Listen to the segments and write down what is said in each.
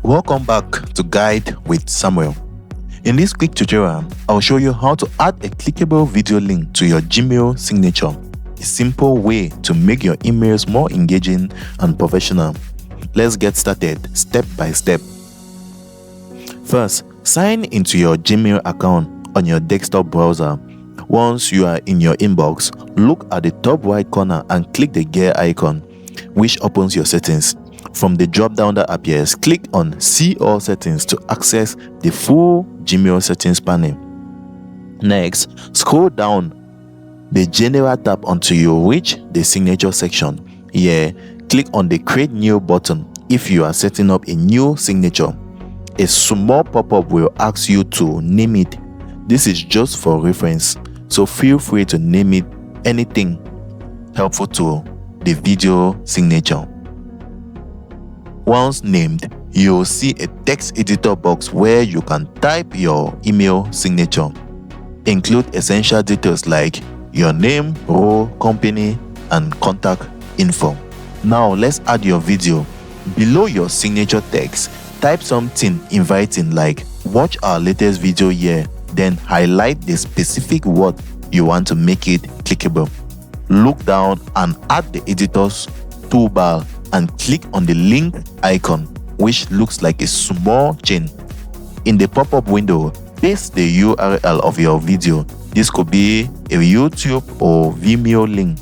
Welcome back to Guide with Samuel. In this quick tutorial, I'll show you how to add a clickable video link to your Gmail signature, a simple way to make your emails more engaging and professional. Let's get started step by step. First, sign into your Gmail account on your desktop browser. Once you are in your inbox, look at the top right corner and click the gear icon, which opens your settings. From the drop-down that appears, click on See All Settings to access the full Gmail settings panel. Next, scroll down the General tab until you reach the signature section. Here, click on the Create New button if you are setting up a new signature. A small pop-up will ask you to name it. This is just for reference, so feel free to name it anything helpful to the video signature. Once named, you'll see a text editor box where you can type your email signature. Include essential details like your name, role, company, and contact info. Now let's add your video. Below your signature text, type something inviting like "Watch our latest video here," then highlight the specific word you want to make it clickable. Look down and add the editor's toolbar and click on the link icon, which looks like a small chain. In the pop-up window, paste the URL of your video. This could be a YouTube or Vimeo link.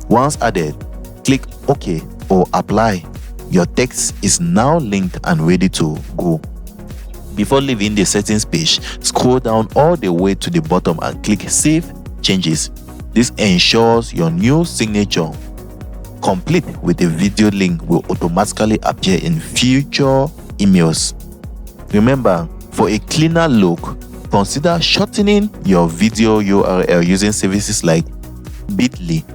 Once added, click OK or Apply. Your text is now linked and ready to go. Before leaving the settings page, scroll down all the way to the bottom and click Save Changes. This ensures your new signature, complete with the video link, will automatically appear in future emails. Remember, for a cleaner look, consider shortening your video URL using services like Bitly.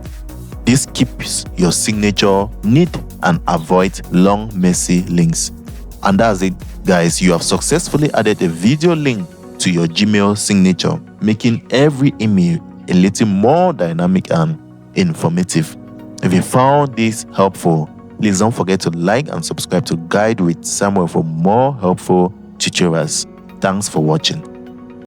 This keeps your signature neat and avoids long, messy links. And that's it, guys. You have successfully added a video link to your Gmail signature, making every email a little more dynamic and informative. If you found this helpful, please don't forget to like and subscribe to Guide with Samuel for more helpful tutorials. Thanks for watching.